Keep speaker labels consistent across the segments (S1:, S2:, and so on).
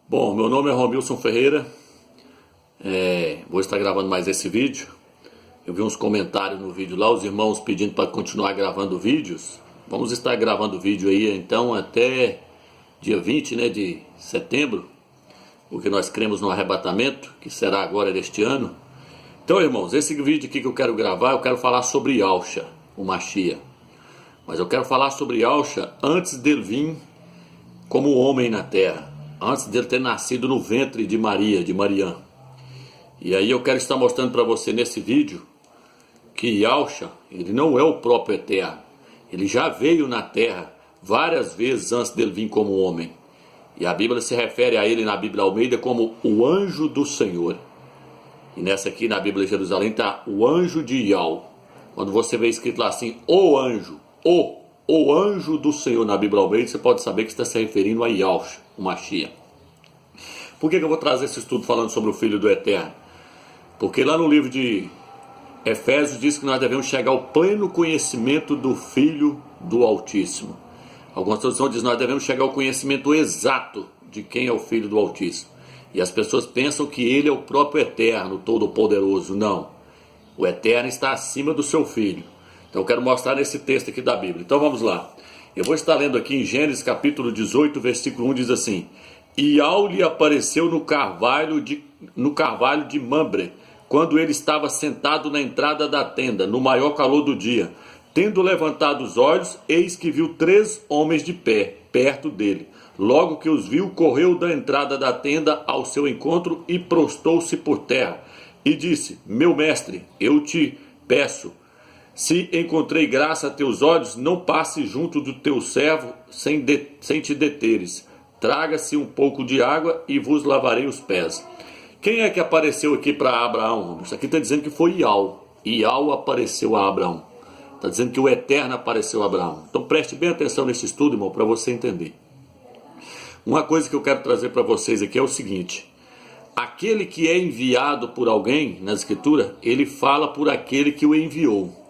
S1: Bom, meu nome é Romilson Ferreira, vou estar gravando mais esse vídeo. Eu vi uns comentários no vídeo lá, os irmãos pedindo para continuar gravando vídeos. Vamos estar gravando vídeo aí então até dia 20, de setembro, porque nós cremos no arrebatamento, que será agora deste ano. Então, irmãos, esse vídeo aqui que eu quero gravar, eu quero falar sobre Yahshua, o Mashiach. Mas eu quero falar sobre Yahshua antes dele vir como homem na terra, antes dele ter nascido no ventre de Maria, de Mariã. E aí eu quero estar mostrando para você nesse vídeo que Yahshua, ele não é o próprio Eterno. Ele já veio na terra várias vezes antes dele vir como homem. E a Bíblia se refere a ele na Bíblia Almeida como o anjo do Senhor. E nessa aqui na Bíblia de Jerusalém está o anjo de Yahweh. Quando você vê escrito lá assim, o anjo, o anjo do Senhor na Bíblia Almeida, você pode saber que está se referindo a Yahshua, o Mashiach. Por que eu vou trazer esse estudo falando sobre o Filho do Eterno? Porque lá no livro de Efésios diz que nós devemos chegar ao pleno conhecimento do Filho do Altíssimo. Algumas traduções dizem que nós devemos chegar ao conhecimento exato de quem é o Filho do Altíssimo. E as pessoas pensam que ele é o próprio Eterno, Todo-Poderoso. Não. O Eterno está acima do seu Filho. Então eu quero mostrar nesse texto aqui da Bíblia. Então vamos lá. Eu vou estar lendo aqui em Gênesis capítulo 18, versículo 1, diz assim: E Yahweh lhe apareceu no carvalho de Mamre, quando ele estava sentado na entrada da tenda, no maior calor do dia. Tendo levantado os olhos, eis que viu 3 homens de pé, perto dele. Logo que os viu, correu da entrada da tenda ao seu encontro e prostou-se por terra. E disse: Meu mestre, eu te peço, se encontrei graça a teus olhos, não passe junto do teu servo sem te deteres. Traga-se um pouco de água e vos lavarei os pés. Quem é que apareceu aqui para Abraão? Isso aqui está dizendo que foi Yahweh. Yahweh apareceu a Abraão. Está dizendo que o Eterno apareceu a Abraão. Então preste bem atenção nesse estudo, irmão, para você entender. Uma coisa que eu quero trazer para vocês aqui é o seguinte: aquele que é enviado por alguém, na Escritura, ele fala por aquele que o enviou.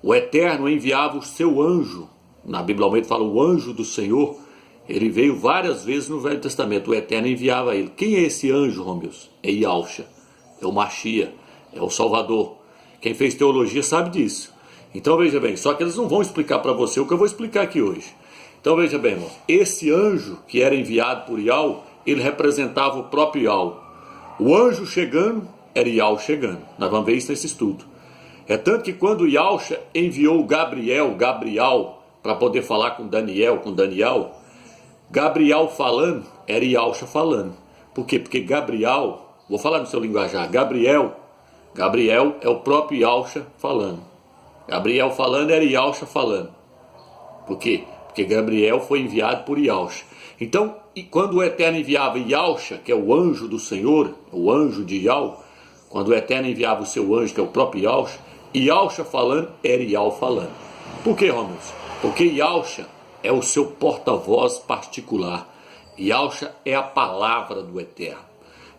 S1: O Eterno enviava o seu anjo. Na Bíblia Almeida fala o anjo do Senhor. Ele veio várias vezes no Velho Testamento. O Eterno enviava ele. Quem é esse anjo, Romilson? É Yahshua. É o Mashiach. É o Salvador. Quem fez teologia sabe disso. Então veja bem, só que eles não vão explicar para você o que eu vou explicar aqui hoje. Então veja bem, irmão. Esse anjo que era enviado por Yahweh, ele representava o próprio Yahweh. O anjo chegando era Yahweh chegando. Nós vamos ver isso nesse estudo. É tanto que quando Yahshua enviou Gabriel, para poder falar com Daniel, Gabriel falando, era Yahshua falando. Por quê? Porque Gabriel, vou falar no seu linguajar, Gabriel é o próprio Yahshua falando. Gabriel falando era Yahshua falando. Por quê? Porque Gabriel foi enviado por Yahshua. Então, e quando o Eterno enviava Yahshua, que é o anjo do Senhor, o anjo de Yahweh, quando o Eterno enviava o seu anjo, que é o próprio Yahshua falando, era Yahweh falando. Por quê, Romilson? Porque Yahshua é o seu porta-voz particular. Yahshua é a palavra do Eterno.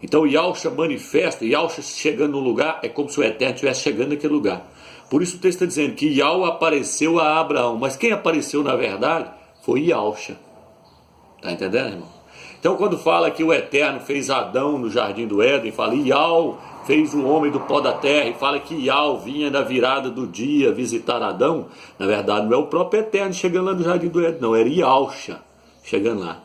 S1: Então Yahshua manifesta, Yahshua chegando no lugar, é como se o Eterno estivesse chegando naquele lugar. Por isso o texto está dizendo que Yahweh apareceu a Abraão. Mas quem apareceu na verdade foi Yahshua. Está entendendo, irmão? Então quando fala que o Eterno fez Adão no jardim do Éden, fala Yahweh fez o homem do pó da terra, e fala que Yahweh vinha na virada do dia visitar Adão, na verdade não é o próprio Eterno chegando lá no jardim do Éden, não, era Yahshua chegando lá.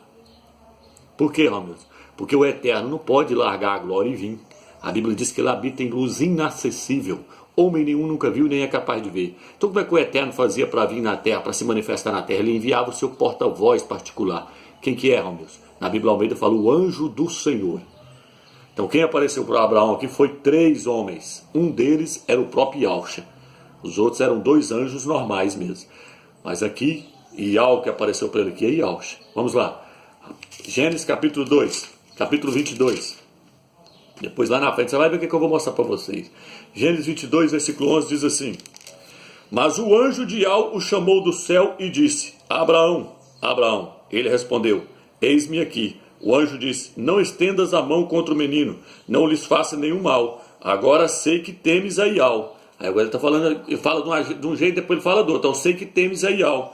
S1: Por quê, Romilson? Porque o Eterno não pode largar a glória e vir. A Bíblia diz que ele habita em luz inacessível, homem nenhum nunca viu nem é capaz de ver. Então como é que o Eterno fazia para vir na terra, para se manifestar na terra? Ele enviava o seu porta-voz particular. Quem que é, Romilson? Na Bíblia Almeida fala o anjo do Senhor. Então quem apareceu para Abraão aqui foi 3 homens. Um deles era o próprio Yahshua. Os outros eram 2 anjos normais mesmo. Mas aqui, Yahweh que apareceu para ele aqui é Yahshua. Vamos lá. Gênesis capítulo 2, capítulo 22. Depois lá na frente você vai ver o que eu vou mostrar para vocês. Gênesis 22, versículo 11 diz assim: Mas o anjo de Yahweh o chamou do céu e disse: Abraão, Abraão. Ele respondeu: Eis-me aqui. O anjo disse: Não estendas a mão contra o menino, não lhes faça nenhum mal. Agora sei que temes a Yahweh. Aí agora ele está falando, ele fala de um jeito, depois ele fala do outro. Eu sei que temes a Yahweh,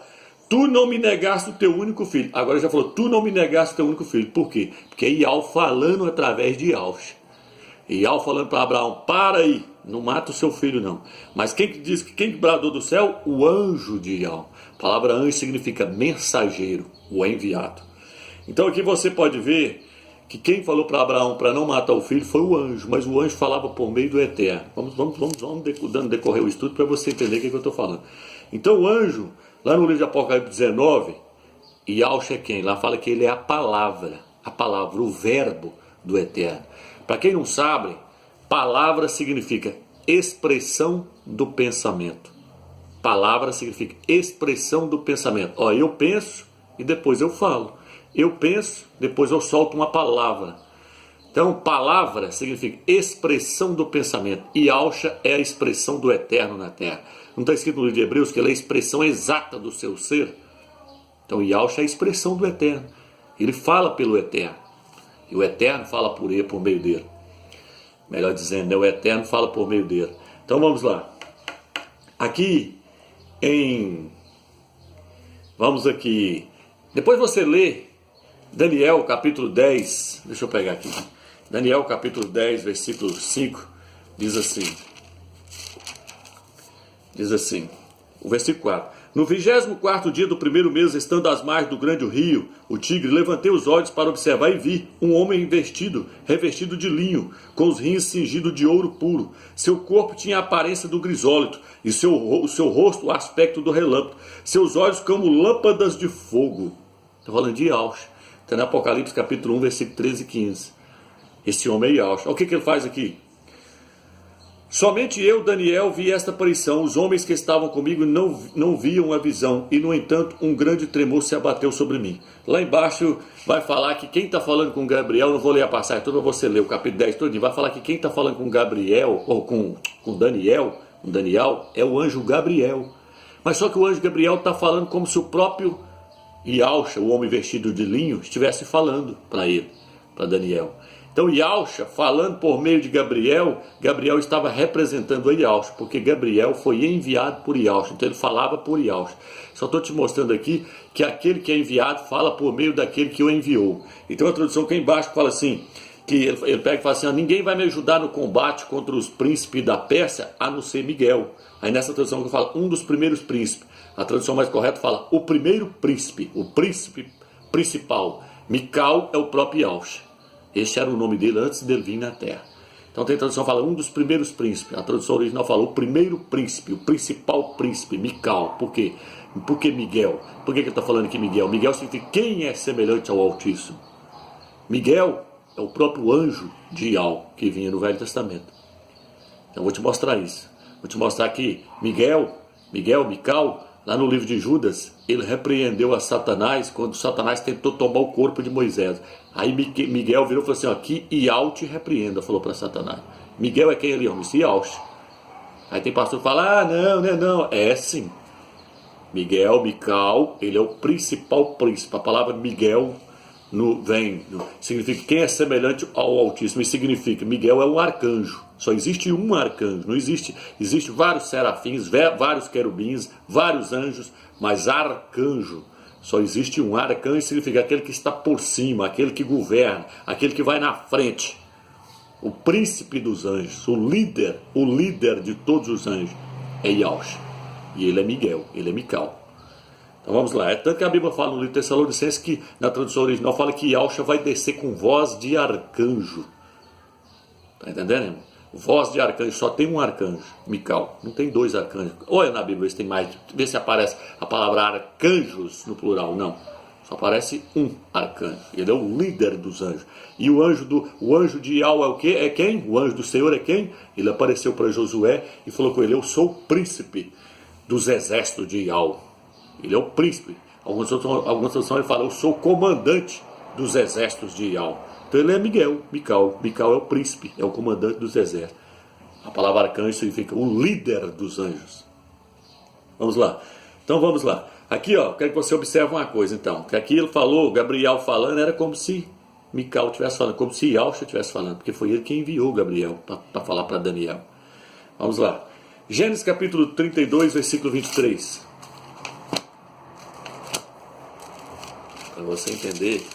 S1: tu não me negaste o teu único filho. Agora já falou, tu não me negaste o teu único filho. Por quê? Porque é Iau falando através de Iaush. Iau falando para Abraão, para aí, não mata o seu filho não. Mas quem que diz que quem bradou do céu? O anjo de Iau. A palavra anjo significa mensageiro, o enviado. Então aqui você pode ver que quem falou para Abraão para não matar o filho foi o anjo, mas o anjo falava por meio do Eterno. Vamos dando decorrer o estudo para você entender o que eu estou falando. Então o anjo, lá no livro de Apocalipse 19, Yahshua é quem? Lá fala que ele é a palavra, o verbo do Eterno. Para quem não sabe, palavra significa expressão do pensamento. Palavra significa expressão do pensamento. Ó, eu penso e depois eu falo. Eu penso, depois eu solto uma palavra. Então, palavra significa expressão do pensamento. Yahshua é a expressão do Eterno na terra. Não está escrito no livro de Hebreus que ele é a expressão exata do seu ser? Então, Yahshua é a expressão do Eterno. Ele fala pelo Eterno. E o Eterno fala por ele, por meio dele. Melhor dizendo, né? O Eterno fala por meio dele. Então, vamos lá. Vamos aqui. Depois você lê Daniel capítulo 10. Deixa eu pegar aqui. Daniel capítulo 10, versículo 5. Diz assim, o versículo 4. No 24º dia do primeiro mês, estando às margens do grande rio, o Tigre, levantei os olhos para observar e vi um homem revestido de linho, com os rins cingidos de ouro puro. Seu corpo tinha a aparência do grisólito, e o seu rosto o aspecto do relâmpago. Seus olhos como lâmpadas de fogo. Estou falando de Yahshua. Está no Apocalipse capítulo 1, versículo 13 e 15. Esse homem é Yahshua. Olha o que ele faz aqui. Somente eu, Daniel, vi esta aparição. Os homens que estavam comigo não viam a visão. E, no entanto, um grande tremor se abateu sobre mim. Lá embaixo vai falar que quem está falando com Gabriel, não vou ler a passagem toda, você lê o capítulo 10 todo, vai falar que quem está falando com Gabriel, ou com Daniel, é o anjo Gabriel. Mas só que o anjo Gabriel está falando como se o próprio Yahshua, o homem vestido de linho, estivesse falando para ele, para Daniel. Então Yahshua, falando por meio de Gabriel, Gabriel estava representando a Yahshua, porque Gabriel foi enviado por Yahshua, então ele falava por Yahshua. Só estou te mostrando aqui que aquele que é enviado fala por meio daquele que o enviou. Então a tradução aqui embaixo fala assim, que ele pega e fala assim, ninguém vai me ajudar no combate contra os príncipes da Pérsia, a não ser Miguel. Aí nessa tradução que eu falo, um dos primeiros príncipes. A tradução mais correta fala, o primeiro príncipe, o príncipe principal. Mical é o próprio Yahshua. Este era o nome dele antes dele vir na terra. Então tem a tradução que fala um dos primeiros príncipes. A tradução original fala o primeiro príncipe, o principal príncipe, Mical. Por quê? Por que Miguel? Por que ele está falando aqui Miguel? Miguel significa quem é semelhante ao Altíssimo. Miguel é o próprio anjo de Iau que vinha no Velho Testamento. Então vou te mostrar isso. Vou te mostrar que Mical, lá no livro de Judas, ele repreendeu a Satanás quando Satanás tentou tomar o corpo de Moisés. Aí Miguel virou e falou assim, ó, que Iau te repreenda, falou para Satanás. Miguel é quem ele ama? Esse Yahshua. Aí tem pastor que fala, não. É sim. Mical, ele é o principal príncipe. A palavra Miguel significa quem é semelhante ao Altíssimo. E significa, Miguel é um arcanjo. Só existe um arcanjo. Não existe vários serafins, vários querubins, vários anjos, mas arcanjo. Só existe um. Arcanjo significa aquele que está por cima, aquele que governa, aquele que vai na frente. O príncipe dos anjos, o líder de todos os anjos é Yahshua. E ele é Miguel, ele é Mical. Então vamos lá. É tanto que a Bíblia fala no livro de Tessalonicenses que na tradução original fala que Yahshua vai descer com voz de arcanjo. Está entendendo, irmão? Voz de arcanjo, só tem um arcanjo, Mical. Não tem dois arcanjos. Olha na Bíblia se tem mais. Vê se aparece a palavra arcanjos no plural. Não. Só aparece um arcanjo. Ele é o líder dos anjos. E o anjo de Iau é o quê? É quem? O anjo do Senhor é quem? Ele apareceu para Josué e falou com ele, eu sou o príncipe dos exércitos de Iau. Ele é o príncipe. Algumas traduções ele fala, eu sou o comandante dos exércitos de Iau. Então ele é Mical. Mical é o príncipe, é o comandante dos exércitos. A palavra arcanjo significa o líder dos anjos. Vamos lá. Então vamos lá. Aqui, ó, quero que você observe uma coisa, então. Que aqui ele falou, Gabriel falando, era como se Mical estivesse falando, como se Yahshua estivesse falando, porque foi ele que enviou Gabriel para falar para Daniel. Vamos lá. Gênesis capítulo 32, versículo 23. para você entender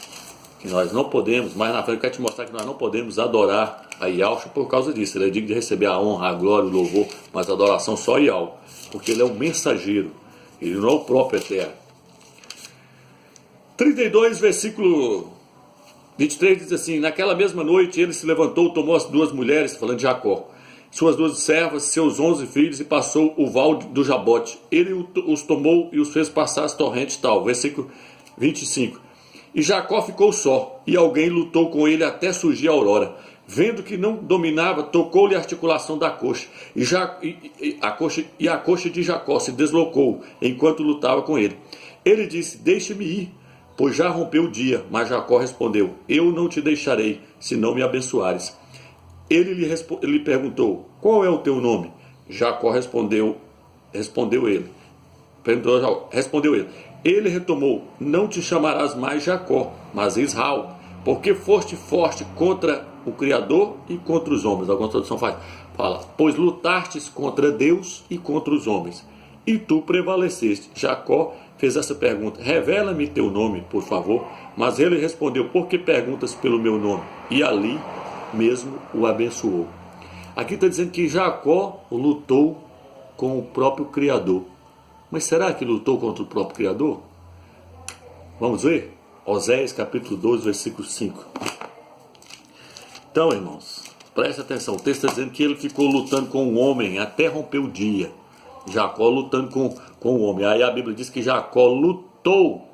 S1: que nós não podemos, mais na frente eu quero te mostrar que nós não podemos adorar a Yahshua por causa disso. Ele é digno de receber a honra, a glória, o louvor, mas a adoração só a Yahweh, porque ele é o mensageiro, ele não é o próprio eterno. 32, versículo 23 diz assim: naquela mesma noite ele se levantou, tomou as duas mulheres, falando de Jacó, suas 12 servas, seus 11 filhos, e passou o val do Jabote. Ele os tomou e os fez passar as torrentes tal. Versículo 25. E Jacó ficou só, e alguém lutou com ele até surgir a aurora. Vendo que não dominava, tocou-lhe a articulação da coxa, a coxa de Jacó se deslocou enquanto lutava com ele. Ele disse: deixe-me ir, pois já rompeu o dia. Mas Jacó respondeu: eu não te deixarei, se não me abençoares. Ele lhe perguntou: qual é o teu nome? Jacó respondeu ele. Ele retomou: não te chamarás mais Jacó, mas Israel, porque foste forte contra o Criador e contra os homens. Alguma tradução fala: pois lutastes contra Deus e contra os homens, e tu prevaleceste. Jacó fez essa pergunta: revela-me teu nome, por favor. Mas ele respondeu: por que perguntas pelo meu nome? E ali mesmo o abençoou. Aqui está dizendo que Jacó lutou com o próprio Criador. Mas será que lutou contra o próprio Criador? Vamos ver? Oséias capítulo 12, versículo 5. Então, irmãos, preste atenção. O texto está dizendo que ele ficou lutando com o homem até romper o dia. Jacó lutando com o homem. Aí a Bíblia diz que Jacó lutou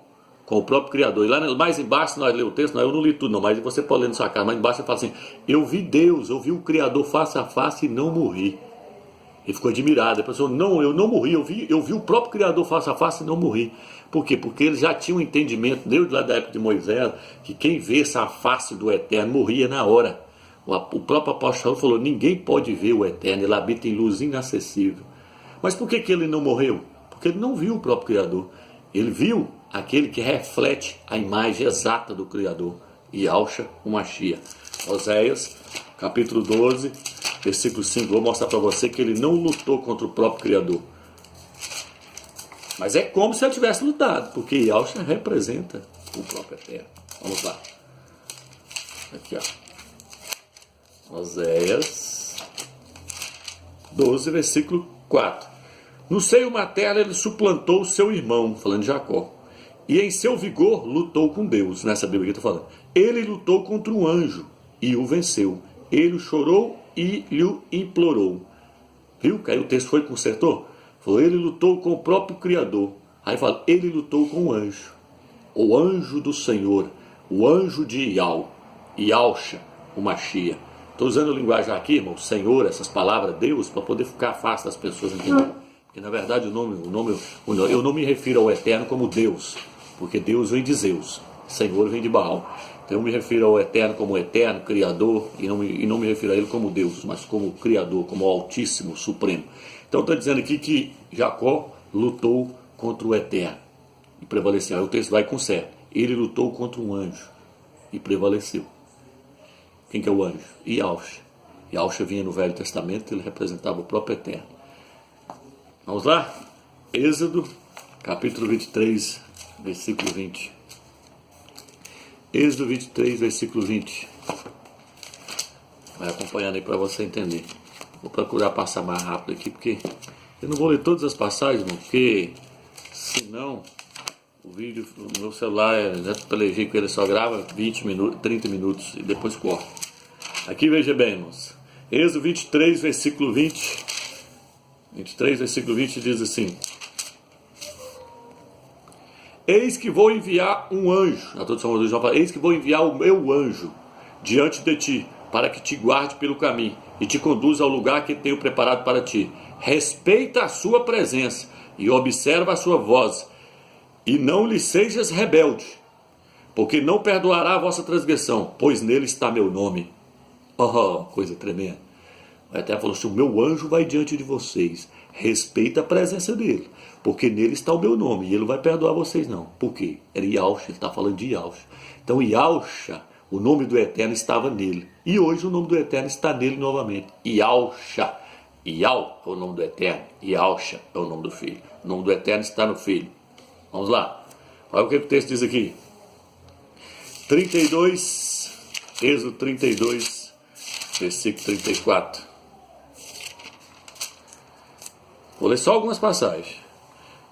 S1: com o próprio Criador. E lá mais embaixo, nós lemos o texto, eu não li tudo não, mas você pode ler na sua casa, mais embaixo ele fala assim: eu vi Deus, eu vi o Criador face a face e não morri. Ele ficou admirado. Ele pensou: não, eu não morri, eu vi o próprio Criador face a face e não morri. Por quê? Porque ele já tinha um entendimento, desde lá da época de Moisés, que quem vê essa face do Eterno morria na hora. O próprio apóstolo falou: ninguém pode ver o Eterno, ele habita em luz inacessível. Mas por que ele não morreu? Porque ele não viu o próprio Criador. Ele viu aquele que reflete a imagem exata do Criador, Yahshua, o Mashiach. Oséias, capítulo 12, versículo 5. Vou mostrar para você que ele não lutou contra o próprio Criador. Mas é como se ele tivesse lutado, porque Yahshua representa o próprio Eterno. Vamos lá. Aqui, ó. Oséias 12, versículo 4. No seio materno ele suplantou seu irmão, falando de Jacó, e em seu vigor lutou com Deus. Nessa Bíblia que eu estou falando. Ele lutou contra um anjo e o venceu. Ele o chorou e lhe implorou. Viu? Aí o texto foi e consertou. Falou: ele lutou com o próprio Criador. Aí fala: ele lutou com o anjo do Senhor, o anjo de Yahshua, o Mashiach. Estou usando a linguagem aqui, irmão, Senhor, essas palavras, Deus, para poder ficar fácil das pessoas entenderem. Porque na verdade eu não me refiro ao Eterno como Deus, porque Deus vem de Zeus, Senhor vem de Baal. Então eu me refiro ao Eterno como Eterno, Criador, e não me refiro a Ele como Deus, mas como Criador, como o Altíssimo, Supremo. Então está dizendo aqui que Jacó lutou contra o Eterno e prevaleceu. Aí o texto vai com certo. Ele lutou contra um anjo e prevaleceu. Quem que é o anjo? Yahshua. Yahshua vinha no Velho Testamento, ele representava o próprio Eterno. Vamos lá? Êxodo, capítulo 23, versículo 20. Êxodo 23, versículo 20. Vai acompanhando aí para você entender. Vou procurar passar mais rápido aqui, porque eu não vou ler todas as passagens, irmão, porque senão o vídeo no meu celular, já pelejei com ele, só grava 20 minutos, 30 minutos e depois corta. Aqui veja bem, irmãos. Êxodo 23, versículo 20. 23, versículo 20 diz assim: eis que vou enviar um anjo. Na tradução do João fala: eis que vou enviar o meu anjo diante de ti, para que te guarde pelo caminho e te conduza ao lugar que tenho preparado para ti. Respeita a sua presença e observa a sua voz, e não lhe sejas rebelde, porque não perdoará a vossa transgressão, pois nele está meu nome. Oh, coisa tremenda. Até falou assim: o meu anjo vai diante de vocês, respeita a presença dele, porque nele está o meu nome, e ele não vai perdoar vocês não. Por quê? Era Yahshua, ele está falando de Yahshua. Então Yahshua, o nome do Eterno estava nele, e hoje o nome do Eterno está nele novamente. Yahshua. Yah é o nome do Eterno, Yahshua é o nome do Filho. O nome do Eterno está no Filho. Vamos lá. Olha o que o texto diz aqui. 32, Êxodo 32, versículo 34. Vou ler só algumas passagens.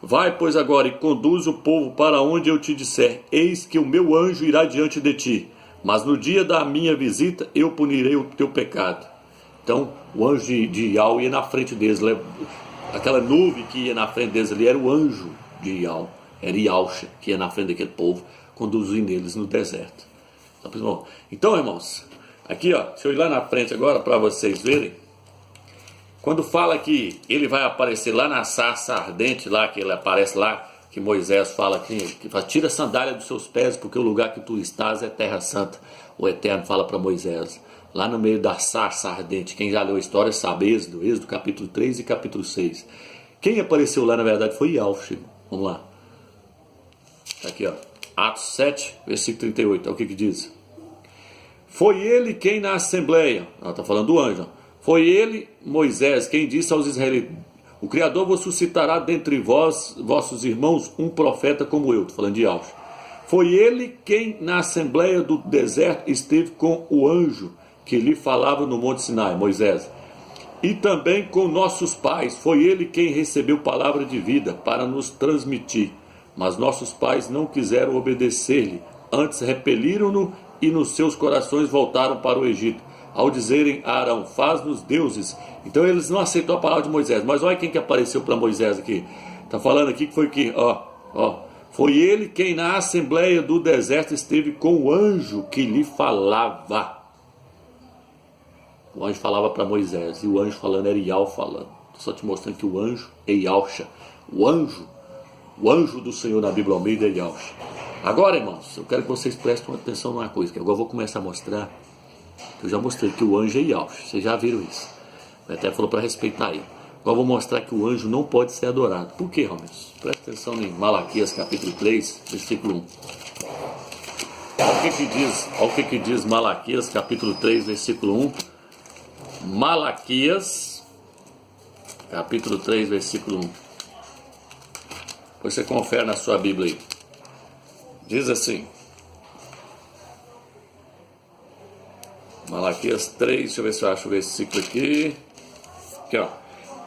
S1: Vai, pois, agora e conduz o povo para onde eu te disser. Eis que o meu anjo irá diante de ti. Mas no dia da minha visita eu punirei o teu pecado. Então, o anjo de Iau ia na frente deles. Aquela nuvem que ia na frente deles ali era o anjo de Iau. Era Iauxa que ia na frente daquele povo, conduzindo eles no deserto. Então, irmãos, aqui, ó, deixa eu ir lá na frente agora para vocês verem. Quando fala que ele vai aparecer lá na sarça ardente, lá que ele aparece lá, que Moisés fala que fala, tira a sandália dos seus pés, porque o lugar que tu estás é terra santa. O Eterno fala para Moisés, lá no meio da sarça ardente. Quem já leu a história sabe, Êxodo capítulo 3 e capítulo 6. Quem apareceu lá, na verdade, foi Iauxa. Vamos lá. Aqui, ó. Atos 7, versículo 38. Olha o que diz. Foi ele quem na assembleia, está falando do anjo, foi ele, Moisés, quem disse aos israelitas, o Criador vos suscitará dentre vós, vossos irmãos, um profeta como eu. Estou falando de Iauxa. Foi ele quem na assembleia do deserto esteve com o anjo que lhe falava no Monte Sinai, Moisés. E também com nossos pais, foi ele quem recebeu palavra de vida para nos transmitir. Mas nossos pais não quiseram obedecer-lhe, antes repeliram-no e nos seus corações voltaram para o Egito. Ao dizerem a Arão, faz-nos deuses. Então eles não aceitou a palavra de Moisés. Mas olha quem que apareceu para Moisés aqui. Está falando aqui que foi que, foi ele quem na assembleia do deserto esteve com o anjo que lhe falava. O anjo falava para Moisés. E o anjo falando era Iau falando. Estou só te mostrando que o anjo é Iauxa. O anjo do Senhor na Bíblia Almeida é Iauxa. Agora, irmãos, eu quero que vocês prestem atenção numa coisa, que agora eu vou começar a mostrar. Eu já mostrei que o anjo é Iauxa, vocês já viram isso. Até falou para respeitar ele. Agora eu vou mostrar que o anjo não pode ser adorado. Por quê, Romero? Presta atenção em Malaquias capítulo 3, versículo 1. Olha o que diz Malaquias capítulo 3, versículo 1. Malaquias capítulo 3, versículo 1. Depois você confere na sua Bíblia aí. Diz assim. Malaquias 3, deixa eu ver se eu acho o versículo aqui. Aqui, ó.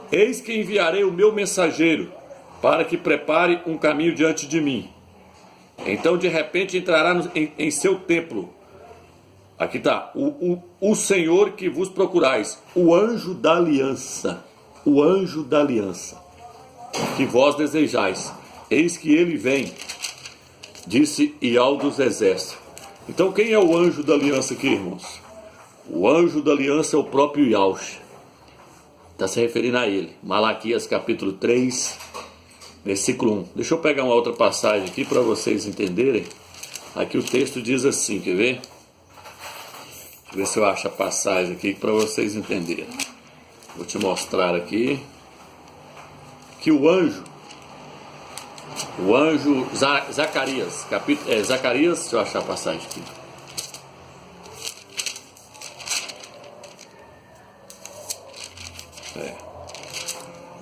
S1: Eis que enviarei o meu mensageiro para que prepare um caminho diante de mim. Então de repente entrará em seu templo. Aqui está. O Senhor que vos procurais. O anjo da aliança. O anjo da aliança. Que vós desejais. Eis que ele vem. Disse Iau dos exércitos. Então quem é o anjo da aliança aqui, irmãos? O anjo da aliança é o próprio Iauxa. Está se referindo a ele. Malaquias capítulo 3, versículo 1. Deixa eu pegar uma outra passagem aqui para vocês entenderem. Aqui o texto diz assim, quer ver? Deixa eu ver se eu acho a passagem aqui para vocês entenderem. Vou te mostrar aqui. Que o anjo Zacarias, Zacarias, deixa eu achar a passagem aqui.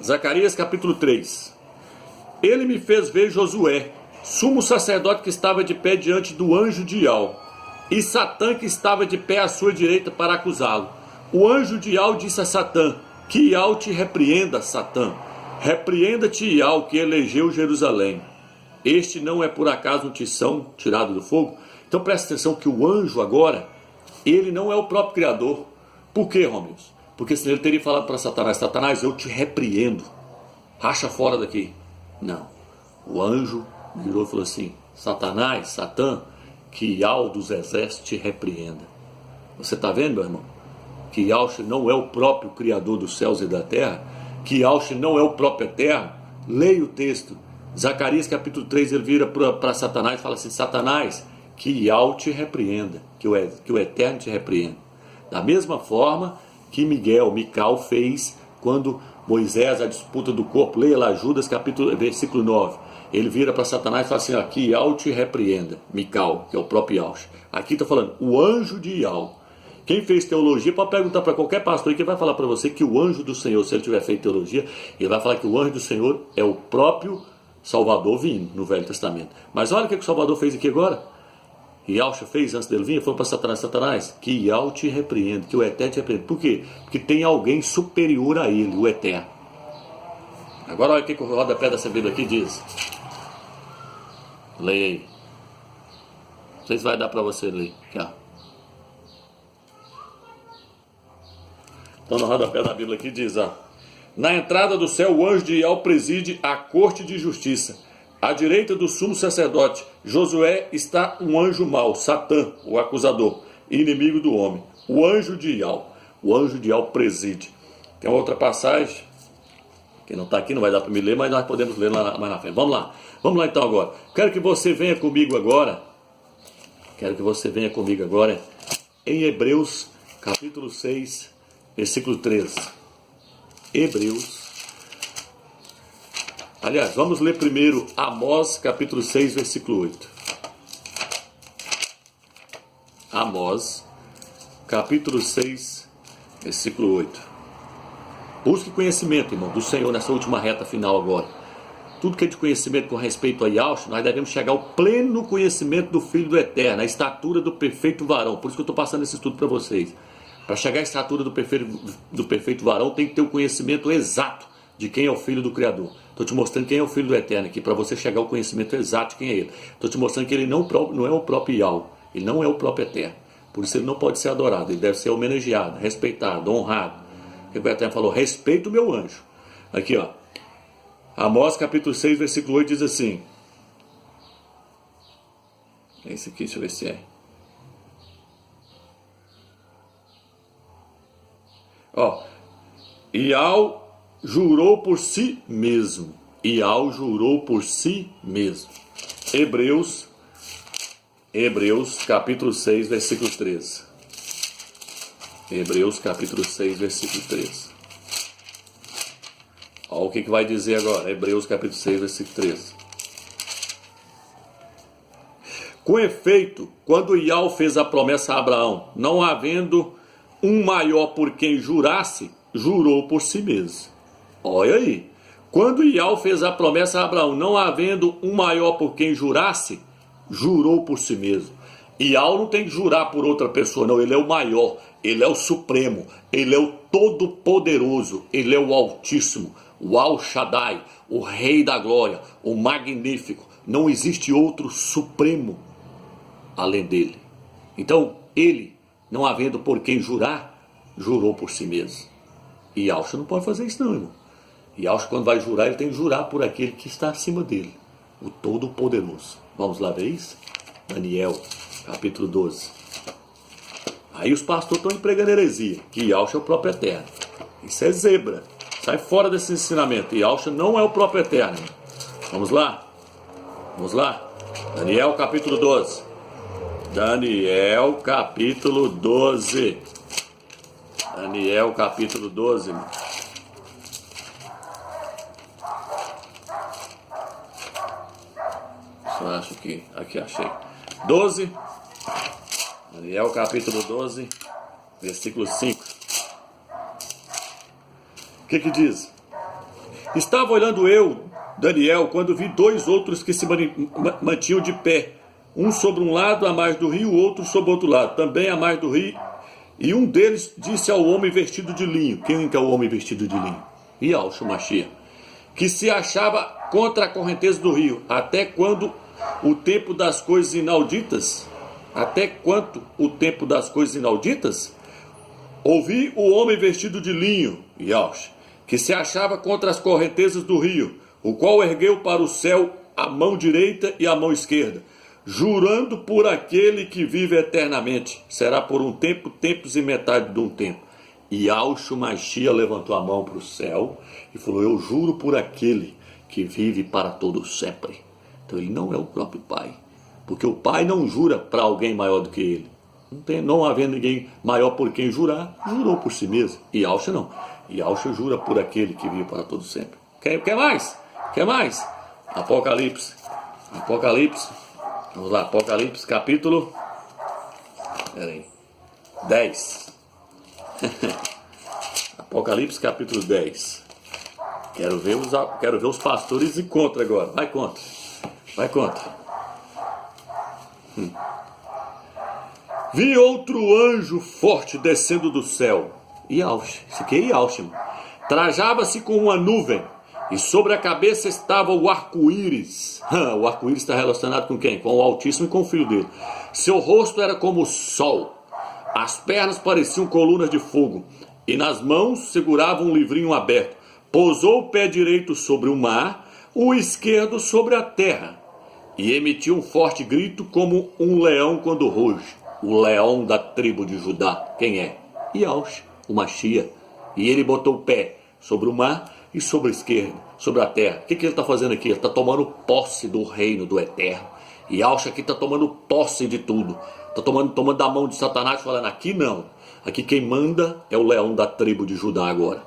S1: Zacarias capítulo 3. Ele me fez ver Josué, sumo sacerdote que estava de pé diante do anjo de Iau, e Satã que estava de pé à sua direita para acusá-lo. O anjo de Iau disse a Satã, que Iau te repreenda, Satã. Repreenda-te Iau, que elegeu Jerusalém. Este não é por acaso um tição tirado do fogo? Então presta atenção que o anjo agora, ele não é o próprio Criador. Por quê, Romeus? Porque senão ele teria falado para Satanás, Satanás, eu te repreendo, racha fora daqui. Não, o anjo virou e falou assim, Satanás, Satã, que Iau dos exércitos te repreenda. Você está vendo, meu irmão? Que Iauxa não é o próprio Criador dos céus e da terra, que Iauxa não é o próprio Eterno. Leia o texto, Zacarias capítulo 3, ele vira para Satanás e fala assim, Satanás, que Iau te repreenda, que o Eterno te repreenda. Da mesma forma que Mical fez quando Moisés, a disputa do corpo, leia lá Judas versículo 9, ele vira para Satanás e fala assim, que Iau te repreenda, Mical, que é o próprio Iauxa. Aqui está falando, o anjo de Iau. Quem fez teologia pode perguntar para qualquer pastor que vai falar para você que o anjo do Senhor, se ele tiver feito teologia, ele vai falar que o anjo do Senhor é o próprio Salvador vindo no Velho Testamento. Mas olha o que o Salvador fez aqui agora. Yahshua fez antes dele vir? Ele falou para Satanás: Satanás, que Yahweh te repreende, que o Eterno te repreende. Por quê? Porque tem alguém superior a ele, o Eterno. Agora olha o que o rodapé dessa Bíblia aqui diz. Leia aí. Não sei se vai dar para você ler. Aqui, ó. Então no rodapé da Bíblia aqui diz, ó: na entrada do céu, o anjo de Yahweh preside a corte de justiça. À direita do sumo sacerdote Josué está um anjo mau, Satã, o acusador, inimigo do homem. O anjo de Yahweh preside. Tem uma outra passagem, que não está aqui, não vai dar para me ler, mas nós podemos ler lá mais na frente. Vamos lá então agora. Quero que você venha comigo agora em Hebreus capítulo 6, versículo 13. Hebreus. Aliás, vamos ler primeiro Amós, capítulo 6, versículo 8. Amós, capítulo 6, versículo 8. Busque conhecimento, irmão, do Senhor nessa última reta final agora. Tudo que é de conhecimento com respeito a Yahshua, nós devemos chegar ao pleno conhecimento do Filho do Eterno, a estatura do perfeito varão. Por isso que eu estou passando esse estudo para vocês. Para chegar à estatura do perfeito varão, tem que ter o conhecimento exato de quem é o Filho do Criador. Estou te mostrando quem é o Filho do Eterno aqui, para você chegar ao conhecimento exato de quem é ele. Estou te mostrando que ele não é o próprio Yahweh, ele não é o próprio Eterno. Por isso ele não pode ser adorado, ele deve ser homenageado, respeitado, honrado. O Eterno falou: respeita o meu anjo. Aqui, ó. Amós capítulo 6, versículo 8 diz assim. É esse aqui, deixa eu ver se é. Ó. Yahweh jurou por si mesmo. Yahweh jurou por si mesmo. Hebreus capítulo 6, versículo 13. Hebreus capítulo 6, versículo 13. Olha o que vai dizer agora. Hebreus capítulo 6, versículo 13. Com efeito, quando Yahweh fez a promessa a Abraão, não havendo um maior por quem jurasse, jurou por si mesmo. Olha aí. Quando Yahweh fez a promessa a Abraão, não havendo um maior por quem jurasse, jurou por si mesmo. Yahweh não tem que jurar por outra pessoa, não. Ele é o maior, ele é o supremo, ele é o todo-poderoso, ele é o altíssimo, o Al Shaddai, o rei da glória, o magnífico. Não existe outro supremo além dele. Então, ele, não havendo por quem jurar, jurou por si mesmo. E Yahshua não pode fazer isso não, irmão. Yahshua, quando vai jurar, ele tem que jurar por aquele que está acima dele, o Todo-Poderoso. Vamos lá ver isso? Daniel, capítulo 12. Aí os pastores estão empregando heresia, que Yahshua é o próprio Eterno. Isso é zebra. Sai fora desse ensinamento. Yahshua não é o próprio Eterno. Vamos lá? Vamos lá? Daniel, capítulo 12. Daniel, capítulo 12. Daniel, capítulo 12. Só acho que... Aqui, achei. 12. Daniel, capítulo 12, versículo 5. O que diz? Estava olhando eu, Daniel, quando vi dois outros que se mantinham de pé. Um sobre um lado, à margem do rio, o outro sobre o outro lado, também à margem do rio. E um deles disse ao homem vestido de linho. Quem é o homem vestido de linho? Yahshua Mashiach. Que se achava contra a correnteza do rio. Até quando o tempo das coisas inauditas? Até quanto o tempo das coisas inauditas? Ouvi o homem vestido de linho, Yahshua, que se achava contra as correntezas do rio, o qual ergueu para o céu a mão direita e a mão esquerda, jurando por aquele que vive eternamente. Será por um tempo, tempos e metade de um tempo. E Yahshua Mashiach levantou a mão para o céu e falou: eu juro por aquele que vive para todo sempre. Então ele não é o próprio Pai, porque o Pai não jura para alguém maior do que ele. Não havendo ninguém maior por quem jurar, jurou por si mesmo. E Yahshua não. Yahshua jura por aquele que vive para todo sempre. Quer mais? Quer mais? Apocalipse. Vamos lá, Apocalipse capítulo 10. Apocalipse capítulo 10. Quero ver os pastores e contra agora. Vai contra. Vi outro anjo forte descendo do céu. Yaush, isso aqui é Yaush. Trajava-se com uma nuvem, e sobre a cabeça estava o arco-íris. O arco-íris está relacionado com quem? Com o Altíssimo e com o Filho dele. Seu rosto era como o sol. As pernas pareciam colunas de fogo, e nas mãos segurava um livrinho aberto. Pousou o pé direito sobre o mar, o esquerdo sobre a terra, e emitiu um forte grito como um leão quando ruge. O leão da tribo de Judá. Quem é? Yaush, o Machia. E ele botou o pé sobre o mar e sobre a esquerda, sobre a terra. O que ele está fazendo aqui? Ele está tomando posse do reino do Eterno. Yaush aqui está tomando posse de tudo. Está tomando da mão de Satanás, falando, aqui não. Aqui quem manda é o leão da tribo de Judá agora.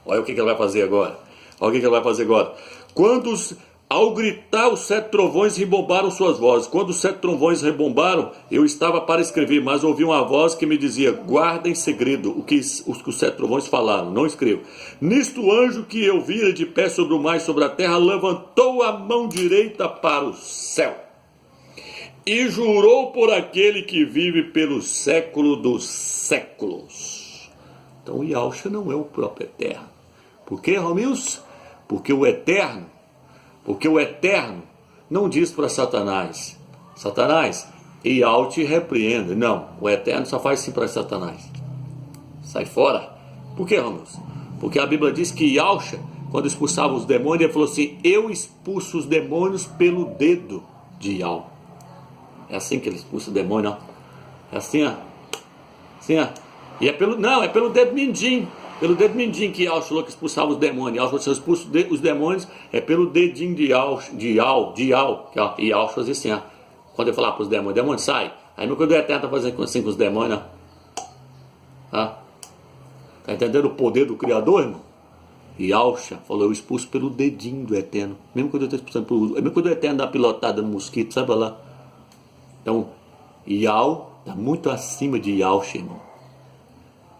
S1: Olha o que ele vai fazer agora. Olha o que ele vai fazer agora. Ao gritar, os 7 trovões rebombaram suas vozes. Quando os 7 trovões rebombaram, eu estava para escrever, mas ouvi uma voz que me dizia, guarda em segredo o que os 7 trovões falaram, não escreva. Nisto o anjo que eu vira de pé sobre o mar e sobre a terra, levantou a mão direita para o céu e jurou por aquele que vive pelo século dos séculos. Então Yaush não é o próprio Eterno. Por quê, Romilson? Porque o Eterno não diz para Satanás, Yau te repreenda. Não, o Eterno só faz assim para Satanás. Sai fora. Por que, Romilson? Porque a Bíblia diz que Yaush, quando expulsava os demônios, ele falou assim, eu expulso os demônios pelo dedo de Yau. É assim que ele expulsa o demônio, ó. É assim, ó. Assim, ó. E é pelo dedo mindinho. Pelo dedo mindinho que Yaush falou que expulsava os demônios. Yaush falou, se eu expulso os demônios, é pelo dedinho de Yau. E Yaush fazia assim, ó. Quando eu falar para os demônios, sai. Aí meu quando o Eterno está fazendo assim com os demônios, ó. Tá entendendo o poder do Criador, irmão? Yaush falou, eu expulso pelo dedinho do Eterno. Mesmo quando eu estou expulsando mesmo quando o Eterno dá uma pilotada no mosquito, sabe lá? Então, Yau está muito acima de Yaush, irmão.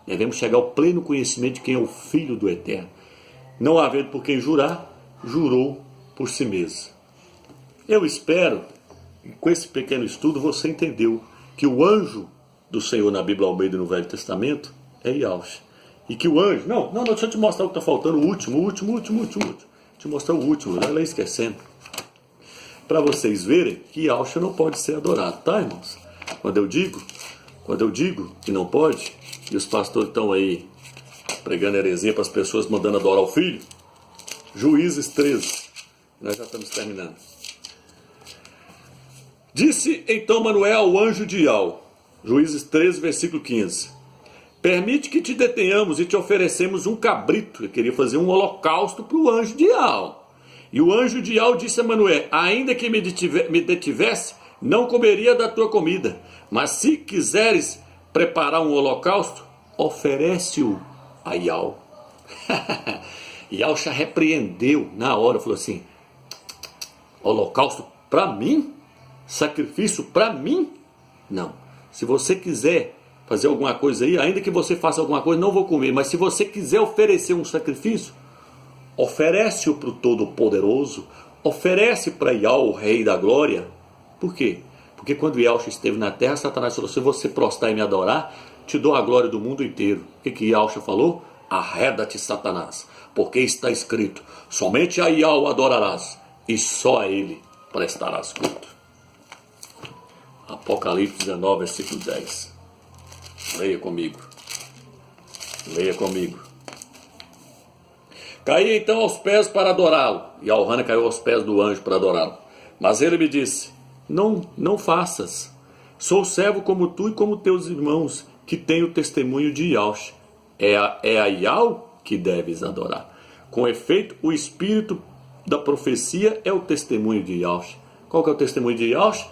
S1: Devemos chegar ao pleno conhecimento de quem é o Filho do Eterno. Não havendo por quem jurar, jurou por si mesmo. Eu espero que com esse pequeno estudo você entendeu que o anjo do Senhor na Bíblia Almeida no Velho Testamento é Yaush. E que o anjo... Não, deixa eu te mostrar o que está faltando, o último. Deixa eu te mostrar o último, não é esquecendo. Para vocês verem que Yaush não pode ser adorado, tá, irmãos? Quando eu digo que não pode, e os pastores estão aí pregando heresia para as pessoas mandando adorar o Filho, Juízes 13, nós já estamos terminando. Disse então Manoel ao anjo de Yau, Juízes 13, versículo 15, permite que te detenhamos e te oferecemos um cabrito. Ele queria fazer um holocausto para o anjo de Yau. E o anjo de Yau disse a Manoel, ainda que me detivesse, não comeria da tua comida, mas se quiseres preparar um holocausto, oferece-o a Yau. Yau já repreendeu na hora, falou assim, holocausto para mim? Sacrifício para mim? Não. Se você quiser fazer alguma coisa aí, ainda que você faça alguma coisa, não vou comer, mas se você quiser oferecer um sacrifício, oferece-o para o Todo-Poderoso, oferece para Yau, o Rei da Glória. Por quê? Porque quando Yaush esteve na terra, Satanás falou, se você prostrar e me adorar, te dou a glória do mundo inteiro. O que Yaush falou? Arreda-te, Satanás, porque está escrito, somente a Yau adorarás, e só a ele prestarás culto. Apocalipse 19, versículo 10. Leia comigo. Caí então aos pés para adorá-lo. E Elrana caiu aos pés do anjo para adorá-lo. Mas ele me disse, não faças. Sou servo como tu e como teus irmãos, que têm o testemunho de Yaush. É a Yau que deves adorar. Com efeito, o espírito da profecia é o testemunho de Yaush. Qual que é o testemunho de Yaush?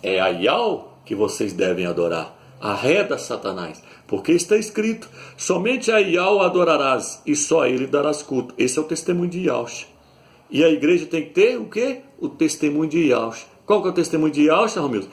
S1: É a Yau que vocês devem adorar. Arreda, Satanás, porque está escrito, somente a Yau adorarás e só a ele darás culto. Esse é o testemunho de Yaush. E a igreja tem que ter o quê? O testemunho de Yaush. Qual que é o testemunho de Yaush, Romilson?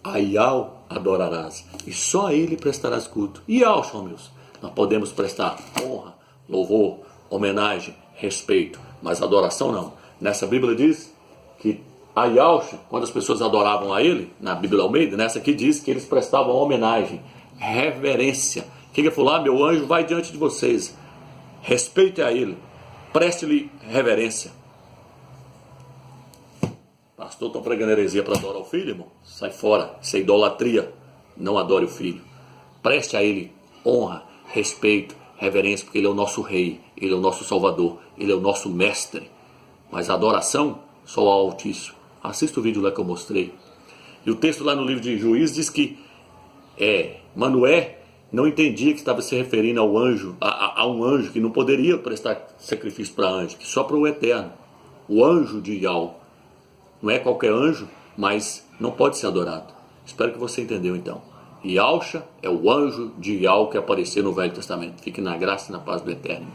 S1: A Yau adorarás e só a ele prestarás culto. E Yaush, Romilson? Nós podemos prestar honra, louvor, homenagem, respeito, mas adoração não. Nessa Bíblia diz que a Yahshua, quando as pessoas adoravam a ele, na Bíblia Almeida, nessa aqui diz que eles prestavam homenagem, reverência. O que ele falou lá? Meu anjo vai diante de vocês, respeite a ele, preste-lhe reverência. Pastor, estou pregando heresia para adorar o filho, irmão? Sai fora, isso é idolatria, não adore o filho. Preste a ele honra, respeito, reverência, porque ele é o nosso rei, ele é o nosso salvador, ele é o nosso mestre. Mas a adoração, só ao Altíssimo. Assista o vídeo lá que eu mostrei. E o texto lá no livro de Juízes diz que Manoé não entendia que estava se referindo ao anjo, a um anjo que não poderia prestar sacrifício para anjo, que só para o Eterno. O anjo de Yahweh. Não é qualquer anjo, mas não pode ser adorado. Espero que você entendeu então. Yahshua é o anjo de Yahweh que apareceu no Velho Testamento. Fique na graça e na paz do Eterno.